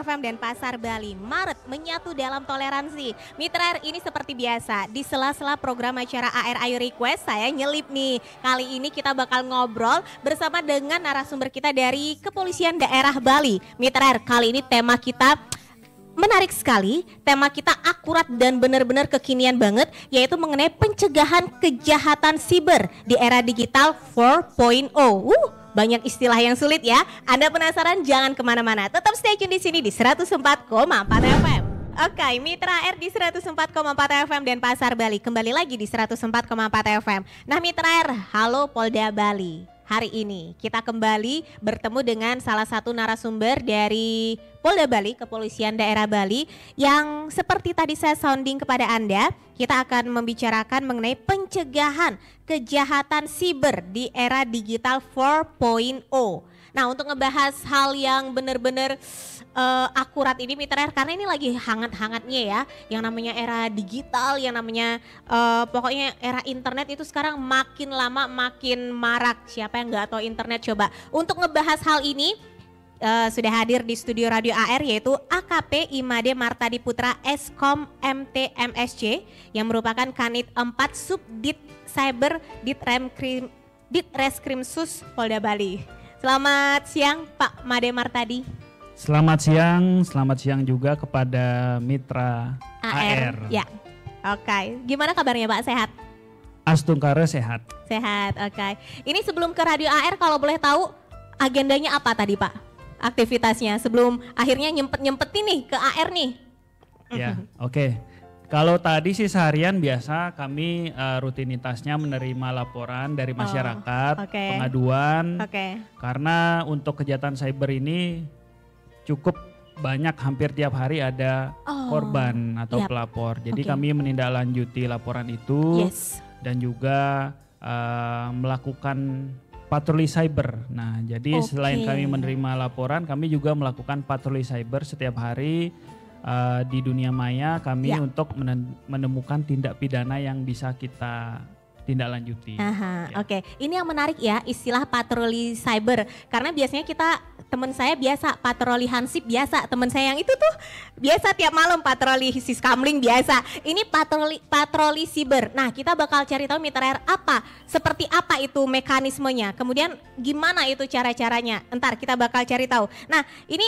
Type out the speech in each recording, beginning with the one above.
FM dan Pasar Bali, Maret menyatu dalam toleransi. Mitra R, ini seperti biasa, di sela-sela program acara AR Ayo Request, saya nyelip nih. Kali ini kita bakal ngobrol bersama dengan narasumber kita dari Kepolisian Daerah Bali. Mitra R, kali ini tema kita menarik sekali, tema kita akurat dan benar-benar kekinian banget, yaitu mengenai pencegahan kejahatan siber di era digital 4.0. Banyak istilah yang sulit ya. Anda penasaran? Jangan kemana-mana. Tetap stay tune di sini di 104,4 FM. Oke, Mitra R di 104,4 FM dan Pasar Bali. Kembali lagi di 104,4 FM. Nah Mitra R, halo Polda Bali. Hari ini kita kembali bertemu dengan salah satu narasumber dari Polda Bali, Kepolisian Daerah Bali, yang seperti tadi saya sounding kepada Anda, kita akan membicarakan mengenai pencegahan kejahatan siber di era digital 4.0. Nah, untuk ngebahas hal yang benar-benar akurat ini Mitra R, karena ini lagi hangat-hangatnya ya, yang namanya era digital, yang namanya pokoknya era internet itu sekarang makin lama makin marak. Siapa yang nggak tahu internet coba? Untuk ngebahas hal ini sudah hadir di studio Radio AR yaitu AKP Imade Martadi Putra Eskom MT-MSC yang merupakan Kanit 4 Subdit Cyber Ditreskrimsus Polda Bali. Selamat siang Pak Made Martadi. Selamat siang juga kepada Mitra AR. Ya, oke. Gimana kabarnya Pak, sehat? Astungkare sehat. Sehat, oke. Ini sebelum ke Radio AR kalau boleh tahu agendanya apa tadi Pak? Aktivitasnya sebelum akhirnya nyempet-nyempetin nih ke AR nih. Ya, oke. Kalau tadi sih seharian biasa kami rutinitasnya menerima laporan dari masyarakat, pengaduan. Karena untuk kejahatan cyber ini cukup banyak, hampir tiap hari ada korban atau pelapor. Jadi kami menindaklanjuti laporan itu dan juga melakukan patroli cyber. Nah, jadi selain kami menerima laporan, kami juga melakukan patroli cyber setiap hari. Di dunia maya kami untuk menemukan tindak pidana yang bisa kita tindak lanjuti. Oke. Ini yang menarik ya, istilah patroli cyber. Karena biasanya teman saya biasa patroli hansip biasa. Teman saya yang itu tuh biasa tiap malam patroli siskamling biasa. Ini patroli siber. Nah, kita bakal cari tahu Mitra R seperti apa itu mekanismenya. Kemudian gimana itu cara-caranya. Entar kita bakal cari tahu. Nah, ini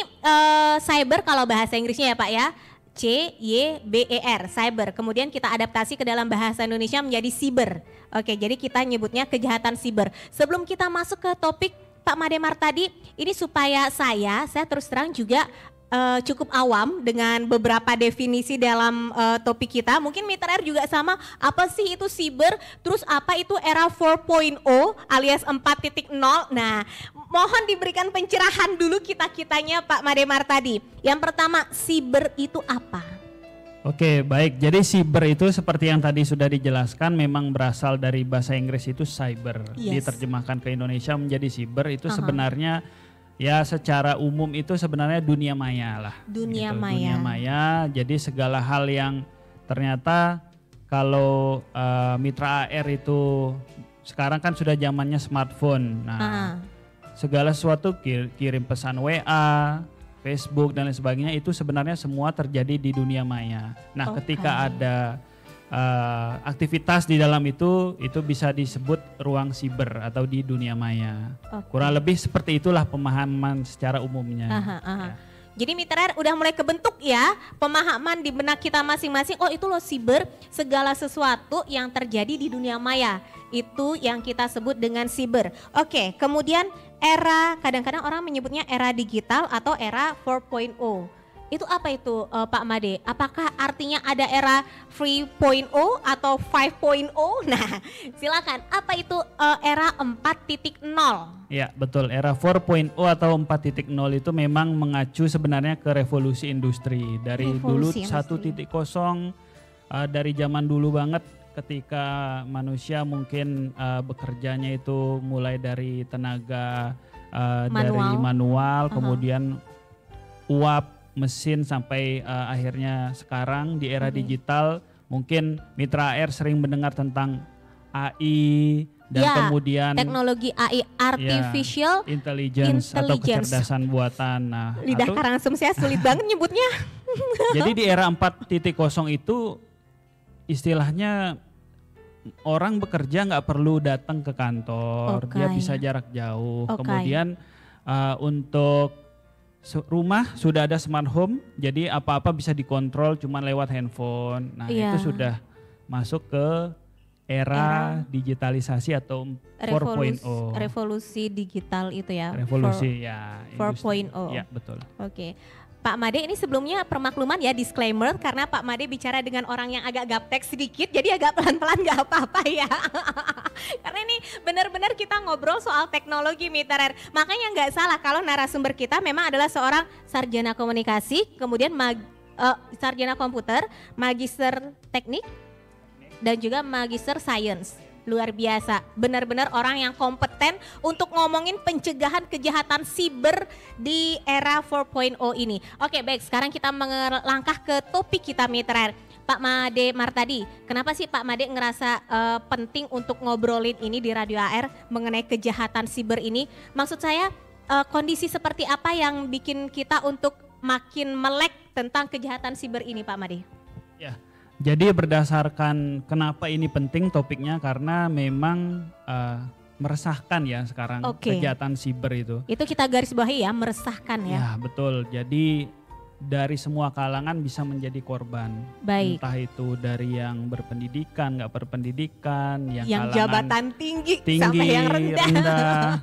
cyber kalau bahasa Inggrisnya ya Pak ya. CYBER, cyber. Kemudian kita adaptasi ke dalam bahasa Indonesia menjadi siber. Oke, jadi kita nyebutnya kejahatan siber. Sebelum kita masuk ke topik Pak Made Martadi, ini supaya saya terus terang juga cukup awam dengan beberapa definisi dalam topik kita. Mungkin Mitra R juga sama, apa sih itu siber, terus apa itu era 4.0 alias 4.0. Nah, mohon diberikan pencerahan dulu kita-kitanya Pak Made Martadi. Yang pertama, siber itu apa? Oke, baik. Jadi siber itu seperti yang tadi sudah dijelaskan memang berasal dari bahasa Inggris itu cyber. Diterjemahkan ke Indonesia menjadi siber itu sebenarnya ya secara umum itu sebenarnya dunia maya lah. Dunia maya. Jadi segala hal yang ternyata kalau Mitra AR itu sekarang kan sudah zamannya smartphone. Nah, segala sesuatu kirim pesan WA, Facebook dan lain sebagainya itu sebenarnya semua terjadi di dunia maya. Nah, ketika ada aktivitas di dalam itu bisa disebut ruang siber atau di dunia maya. Kurang lebih seperti itulah pemahaman secara umumnya. Ya. Jadi Mitra R udah mulai kebentuk ya pemahaman di benak kita masing-masing. Oh, itu loh siber, segala sesuatu yang terjadi di dunia maya. Itu yang kita sebut dengan siber. Oke, kemudian era, kadang-kadang orang menyebutnya era digital atau era 4.0. Itu apa itu Pak Made? Apakah artinya ada era 3.0 atau 5.0? Nah, silakan. Apa itu era 4.0? Ya, betul. Era 4.0 atau 4.0 itu memang mengacu sebenarnya ke revolusi industri. Dari dulu 1.0 dari zaman dulu banget ketika manusia mungkin bekerjanya itu mulai dari tenaga dari manual, kemudian uap mesin sampai akhirnya sekarang di era digital mungkin Mitra AR sering mendengar tentang AI dan kemudian teknologi AI artificial intelligence atau kecerdasan buatan. Nah, lidah karangsem saya sulit banget nyebutnya. Jadi di era 4.0 itu istilahnya orang bekerja nggak perlu datang ke kantor, dia bisa jarak jauh. Kemudian untuk rumah sudah ada smart home, jadi apa-apa bisa dikontrol cuma lewat handphone. Nah itu sudah masuk ke era digitalisasi atau 4.0. Revolusi digital itu ya. Revolusi ya. 4.0. Ya betul. Oke. Pak Made, ini sebelumnya permakluman ya, disclaimer, karena Pak Made bicara dengan orang yang agak gaptek sedikit, jadi agak pelan-pelan gak apa-apa ya. Karena ini benar-benar kita ngobrol soal teknologi Mitra. Makanya gak salah kalau narasumber kita memang adalah seorang sarjana komunikasi, kemudian sarjana komputer, magister teknik, dan juga magister sains. Luar biasa, benar-benar orang yang kompeten untuk ngomongin pencegahan kejahatan siber di era 4.0 ini. Oke, baik, sekarang kita melangkah ke topik kita Mitra. Pak Made Martadi, kenapa sih Pak Made ngerasa penting untuk ngobrolin ini di Radio AR mengenai kejahatan siber ini? Maksud saya kondisi seperti apa yang bikin kita untuk makin melek tentang kejahatan siber ini Pak Made? Ya. Jadi berdasarkan kenapa ini penting topiknya, karena memang meresahkan ya sekarang kejahatan siber itu. Itu kita garis bawahi ya, meresahkan ya. Ya betul, jadi dari semua kalangan bisa menjadi korban. Baik. Entah itu dari yang berpendidikan, nggak berpendidikan, yang jabatan tinggi sampai yang rendah.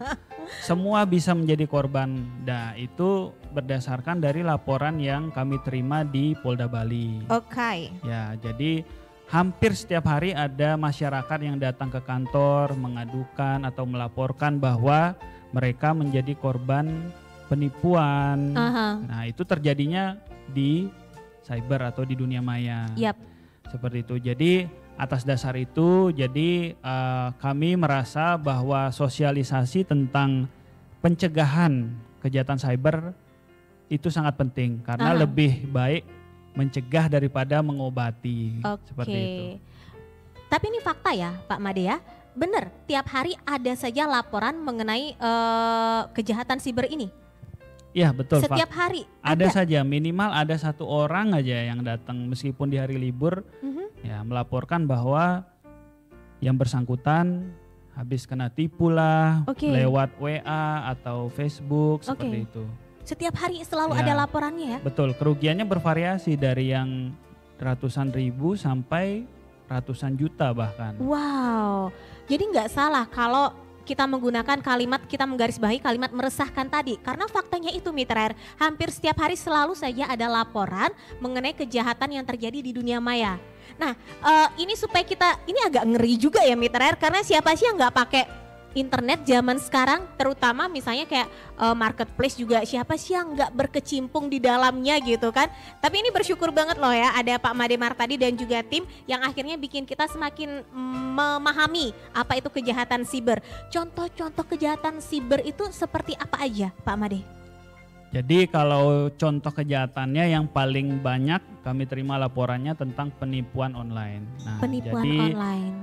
Semua bisa menjadi korban. Nah itu berdasarkan dari laporan yang kami terima di Polda Bali. Ya, jadi hampir setiap hari ada masyarakat yang datang ke kantor mengadukan atau melaporkan bahwa mereka menjadi korban penipuan. Nah itu terjadinya di cyber atau di dunia maya. Seperti itu. Jadi atas dasar itu, jadi kami merasa bahwa sosialisasi tentang pencegahan kejahatan cyber itu sangat penting karena lebih baik mencegah daripada mengobati. Seperti itu. Tapi ini fakta ya Pak Made ya, benar tiap hari ada saja laporan mengenai kejahatan siber ini. Iya betul. Setiap hari ada saja, minimal ada satu orang aja yang datang meskipun di hari libur. Ya, melaporkan bahwa yang bersangkutan habis kena tipu lah lewat WA atau Facebook seperti itu. Setiap hari selalu ada laporannya ya? Betul, kerugiannya bervariasi dari yang ratusan ribu sampai ratusan juta bahkan. Wow, jadi nggak salah kalau kita menggunakan kalimat, kita menggarisbawahi kalimat meresahkan tadi. Karena faktanya itu Mitra, hampir setiap hari selalu saja ada laporan mengenai kejahatan yang terjadi di dunia maya. Nah ini supaya kita, ini agak ngeri juga ya Mitra, karena siapa sih yang nggak pakai internet zaman sekarang, terutama misalnya kayak marketplace juga, siapa sih yang nggak berkecimpung di dalamnya gitu kan. Tapi ini bersyukur banget loh ya ada Pak Made Martadi dan juga tim yang akhirnya bikin kita semakin memahami apa itu kejahatan siber. Contoh-contoh kejahatan siber itu seperti apa aja Pak Made? Jadi kalau contoh kejahatannya yang paling banyak kami terima laporannya tentang penipuan online. Nah,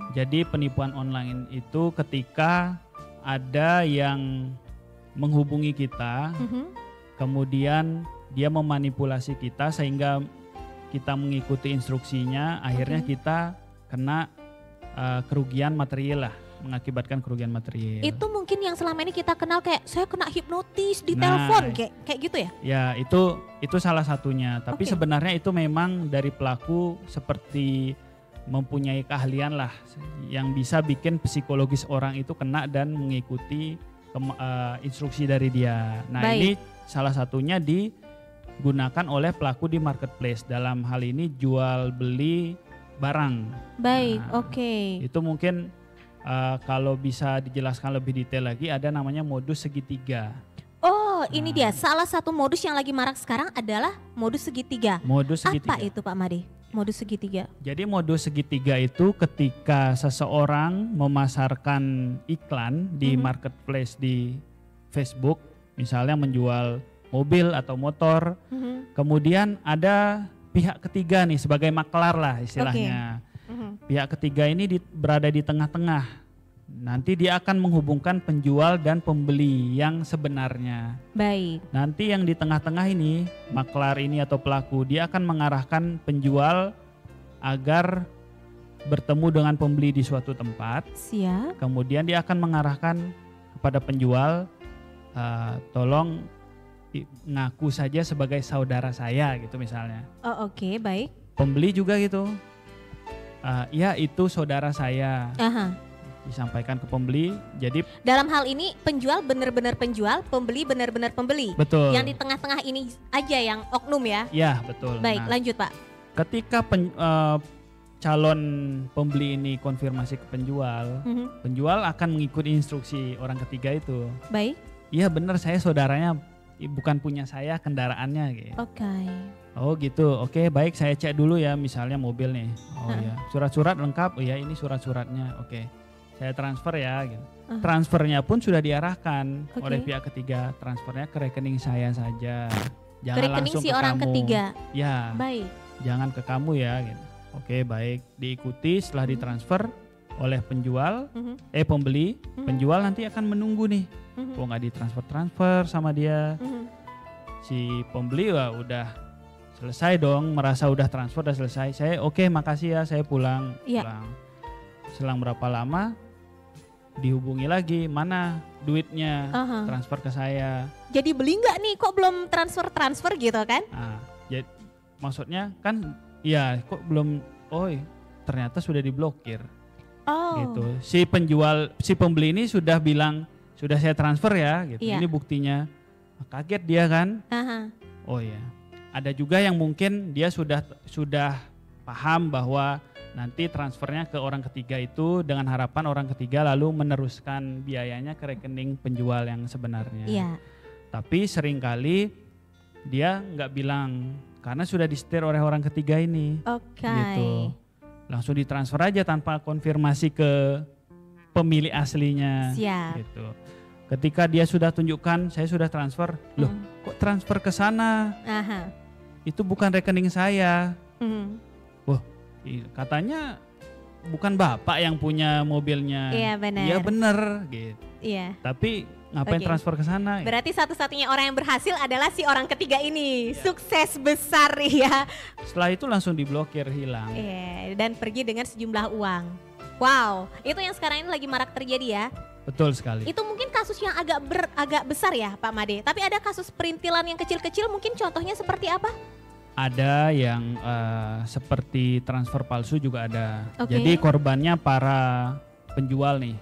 jadi penipuan online itu ketika ada yang menghubungi kita, kemudian dia memanipulasi kita sehingga kita mengikuti instruksinya, akhirnya kita kena kerugian material lah. Mengakibatkan kerugian material. Itu mungkin yang selama ini kita kenal kayak saya kena hipnotis di telepon kayak gitu ya? Ya itu salah satunya. Tapi sebenarnya itu memang dari pelaku seperti mempunyai keahlian lah yang bisa bikin psikologis orang itu kena dan mengikuti instruksi dari dia. Nah ini salah satunya digunakan oleh pelaku di marketplace. Dalam hal ini jual beli barang. Itu mungkin kalau bisa dijelaskan lebih detail lagi, ada namanya modus segitiga. Ini dia salah satu modus yang lagi marak sekarang adalah modus segitiga. Modus segitiga. Apa itu Pak Made? Modus segitiga. Jadi modus segitiga itu ketika seseorang memasarkan iklan di marketplace di Facebook, misalnya menjual mobil atau motor. Kemudian ada pihak ketiga nih sebagai maklar lah istilahnya. Pihak ketiga ini berada di tengah-tengah. Nanti dia akan menghubungkan penjual dan pembeli yang sebenarnya. Baik. Nanti yang di tengah-tengah ini, maklar ini atau pelaku, dia akan mengarahkan penjual agar bertemu dengan pembeli di suatu tempat. Siap. Kemudian dia akan mengarahkan kepada penjual, tolong ngaku saja sebagai saudara saya gitu misalnya. Oh oke, baik. Pembeli juga gitu. Ya itu saudara saya. Disampaikan ke pembeli. Jadi dalam hal ini penjual benar-benar penjual, pembeli benar-benar pembeli. Betul. Yang di tengah-tengah ini aja yang oknum ya. Ya betul. Baik, lanjut Pak. Ketika calon pembeli ini konfirmasi ke penjual, penjual akan mengikuti instruksi orang ketiga itu. Baik. Iya benar, saya saudaranya, bukan punya saya kendaraannya gitu. Oke. Oh gitu, oke baik, saya cek dulu ya misalnya mobil nih. Oh ya, surat-surat lengkap, oh ya ini surat-suratnya, oke. Saya transfer ya gitu. Transfernya pun sudah diarahkan oleh pihak ketiga, transfernya ke rekening saya saja. Jangan rekening langsung si ke orang kamu. Ketiga. Ya. Baik. Jangan ke kamu ya gitu. Oke, baik. Diikuti setelah ditransfer oleh penjual, pembeli, penjual nanti akan menunggu nih. Kok nggak ditransfer sama dia. Si pembeli udah selesai dong, merasa udah transfer, udah selesai. Saya oke, makasih ya, saya pulang. Pulang. Selang berapa lama dihubungi lagi, mana duitnya, transfer ke saya. Jadi beli nggak nih, kok belum transfer gitu kan? Nah, jadi maksudnya kan, ya kok belum, ternyata sudah diblokir. Gitu. Si pembeli ini sudah bilang, sudah saya transfer ya, gitu. Ini buktinya. Kaget dia kan? Oh ya, ada juga yang mungkin dia sudah paham bahwa nanti transfernya ke orang ketiga itu dengan harapan orang ketiga lalu meneruskan biayanya ke rekening penjual yang sebenarnya. Iya. Tapi seringkali dia nggak bilang karena sudah disetir oleh orang ketiga ini. Gitu. Langsung ditransfer aja tanpa konfirmasi ke pemilik aslinya. Siap. Gitu. Ketika dia sudah tunjukkan saya sudah transfer, loh kok transfer ke sana? Itu bukan rekening saya. Wah, katanya bukan bapak yang punya mobilnya. Iya benar. Iya benar gitu. Iya. Tapi ngapain transfer ke sana? Berarti satu-satunya orang yang berhasil adalah si orang ketiga ini. Sukses besar ya. Setelah itu langsung diblokir, hilang. Iya, dan pergi dengan sejumlah uang. Wow, itu yang sekarang ini lagi marak terjadi ya. Betul sekali. Itu mungkin kasus yang agak besar ya Pak Made. Tapi ada kasus perintilan yang kecil-kecil, mungkin contohnya seperti apa? Ada yang seperti transfer palsu juga ada. Jadi korbannya para penjual nih.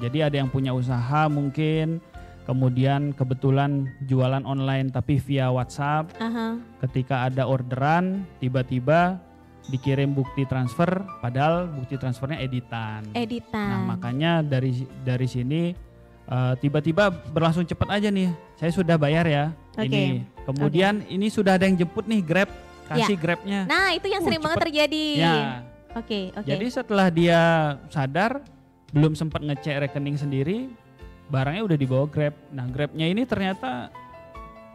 Jadi ada yang punya usaha mungkin, kemudian kebetulan jualan online tapi via WhatsApp. Ketika ada orderan, tiba-tiba dikirim bukti transfer, padahal bukti transfernya editan. Nah makanya dari sini tiba-tiba berlangsung cepat aja nih. Saya sudah bayar ya. Ini. Kemudian ini sudah ada yang jemput nih Grab, kasih Grabnya. Nah itu yang sering banget terjadi. Ya. Jadi setelah dia sadar, belum sempat ngecek rekening sendiri, barangnya udah dibawa Grab. Nah Grabnya ini ternyata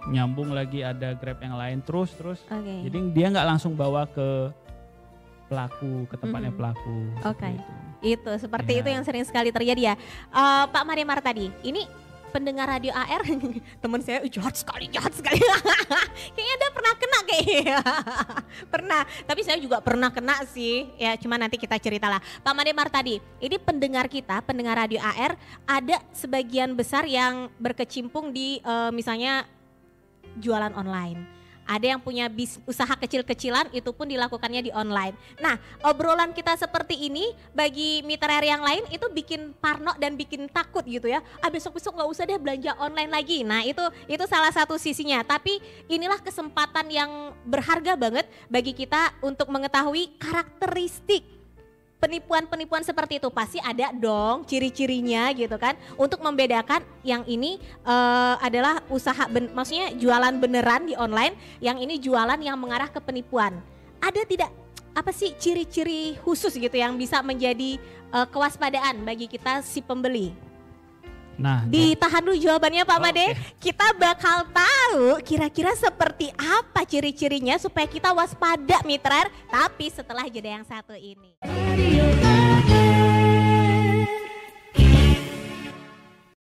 nyambung lagi ada Grab yang lain terus. Jadi dia nggak langsung bawa ke pelaku, ke tempatnya pelaku. Itu seperti itu yang sering sekali terjadi ya. Pak Marimar tadi, ini pendengar radio AR, teman saya jahat sekali. Kayaknya dia pernah kena kayaknya. Pernah, tapi saya juga pernah kena sih. Ya cuma nanti kita ceritalah. Pak Marimar tadi, ini pendengar kita, pendengar radio AR, ada sebagian besar yang berkecimpung di misalnya jualan online. Ada yang punya usaha kecil-kecilan, itu pun dilakukannya di online. Nah, obrolan kita seperti ini bagi mitra yang lain itu bikin parno dan bikin takut gitu ya. Besok-besok nggak usah deh belanja online lagi. Nah, itu salah satu sisinya. Tapi inilah kesempatan yang berharga banget bagi kita untuk mengetahui karakteristik penipuan-penipuan seperti itu. Pasti ada dong ciri-cirinya gitu kan, untuk membedakan yang ini adalah usaha maksudnya jualan beneran di online, yang ini jualan yang mengarah ke penipuan. Ada tidak apa sih ciri-ciri khusus gitu yang bisa menjadi kewaspadaan bagi kita si pembeli? Nah, ditahan dulu jawabannya Pak Made. Kita bakal tahu kira-kira seperti apa ciri-cirinya supaya kita waspada Mitra. Tapi setelah jeda yang satu ini.